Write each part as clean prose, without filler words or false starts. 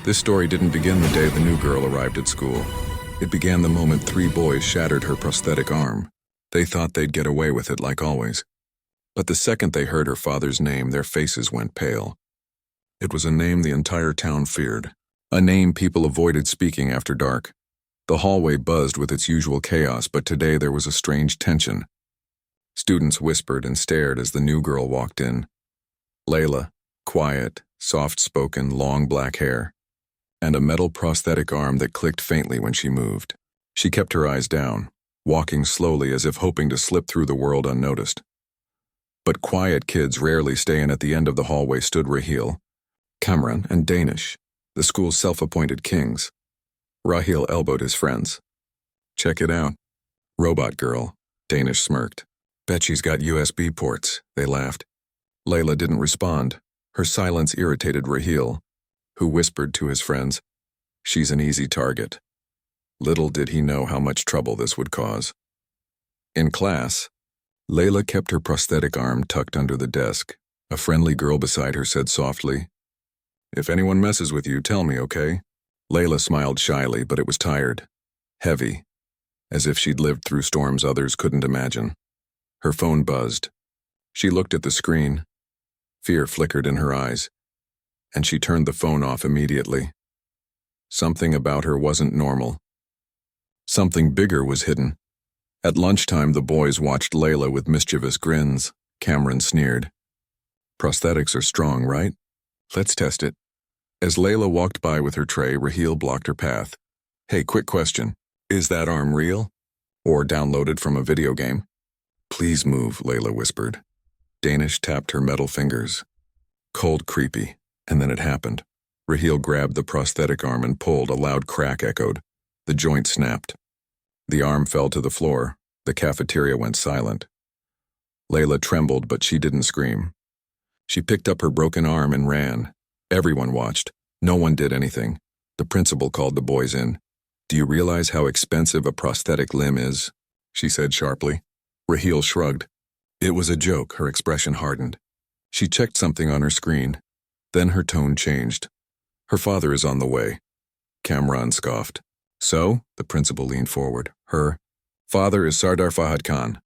This story didn't begin the day the new girl arrived at school. It began the moment 3 boys shattered her prosthetic arm. They thought they'd get away with it like always. But the second they heard her father's name, their faces went pale. It was a name the entire town feared. A name people avoided speaking after dark. The hallway buzzed with its usual chaos, but today there was a strange tension. Students whispered and stared as the new girl walked in. Layla, quiet, soft-spoken, long black hair, and a metal prosthetic arm that clicked faintly when she moved. She kept her eyes down, walking slowly as if hoping to slip through the world unnoticed. But quiet kids rarely stay, and at the end of the hallway stood Raheel, Cameron, and Danish, the school's self-appointed kings. Raheel elbowed his friends. "Check it out." "Robot girl," Danish smirked. "Bet she's got USB ports," they laughed. Layla didn't respond. Her silence irritated Raheel, who whispered to his friends, "She's an easy target." Little did he know how much trouble this would cause. In class, Layla kept her prosthetic arm tucked under the desk. A friendly girl beside her said softly, "If anyone messes with you, tell me, okay?" Layla smiled shyly, but it was tired, heavy, as if she'd lived through storms others couldn't imagine. Her phone buzzed. She looked at the screen. Fear flickered in her eyes, and she turned the phone off immediately. Something about her wasn't normal. Something bigger was hidden. At lunchtime, the boys watched Layla with mischievous grins. Cameron sneered. "Prosthetics are strong, right? Let's test it." As Layla walked by with her tray, Raheel blocked her path. "Hey, quick question. Is that arm real? Or downloaded from a video game?" "Please move," Layla whispered. Danish tapped her metal fingers. Cold, creepy, and then it happened. Raheel grabbed the prosthetic arm and pulled. A loud crack echoed. The joint snapped. The arm fell to the floor. The cafeteria went silent. Layla trembled, but she didn't scream. She picked up her broken arm and ran. Everyone watched. No one did anything. The principal called the boys in. "Do you realize how expensive a prosthetic limb is?" she said sharply. Raheel shrugged. It was a joke. Her expression hardened. She checked something on her screen. Then her tone changed. "Her father is on the way." Kamran scoffed. "So?" The principal leaned forward. "Her father is Sardar Fahad Khan."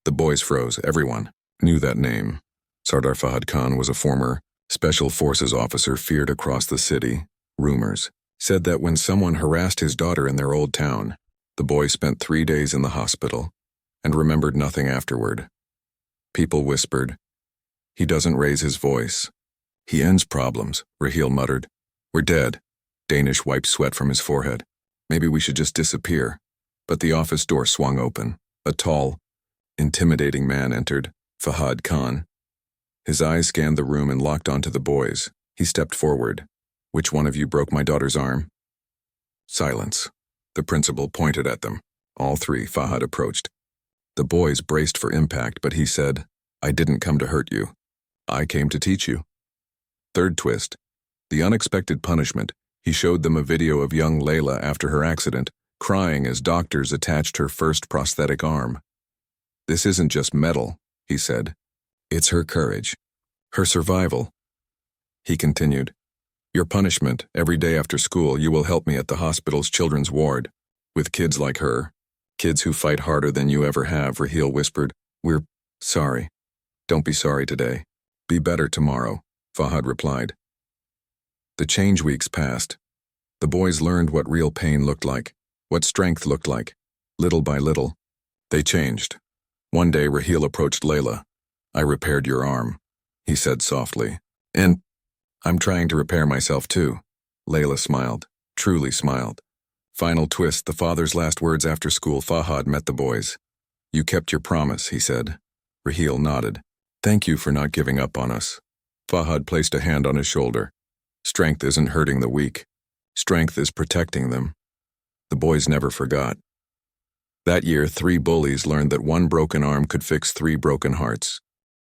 The boys froze. Everyone knew that name. Sardar Fahad Khan was a former Special Forces officer feared across the city. Rumors said that when someone harassed his daughter in their old town, the boy spent 3 days in the hospital and remembered nothing afterward. People whispered, "He doesn't raise his voice. He ends problems," Raheel muttered. "We're dead." Danish wiped sweat from his forehead. "Maybe we should just disappear." But the office door swung open. A tall, intimidating man entered, Fahad Khan. His eyes scanned the room and locked onto the boys. He stepped forward. "Which one of you broke my daughter's arm?" Silence. The principal pointed at them. All 3, Fahad approached. The boys braced for impact, but he said, "I didn't come to hurt you. I came to teach you." Third twist. The unexpected punishment. He showed them a video of young Layla after her accident, crying as doctors attached her first prosthetic arm. "This isn't just metal," he said. "It's her courage. Her survival." He continued, "Your punishment, every day after school, you will help me at the hospital's children's ward. With kids like her. Kids who fight harder than you ever have," Raheel whispered. "We're sorry. Don't be sorry today. Be better tomorrow," Fahad replied. The change weeks passed. The boys learned what real pain looked like, what strength looked like. Little by little, they changed. One day, Raheel approached Layla. "I repaired your arm," he said softly. "And I'm trying to repair myself too." Layla smiled, truly smiled. Final twist, the father's last words after school. Fahad met the boys. "You kept your promise," he said. Raheel nodded. "Thank you for not giving up on us." Fahad placed a hand on his shoulder. "Strength isn't hurting the weak. Strength is protecting them." The boys never forgot. That year, 3 bullies learned that one broken arm could fix 3 broken hearts.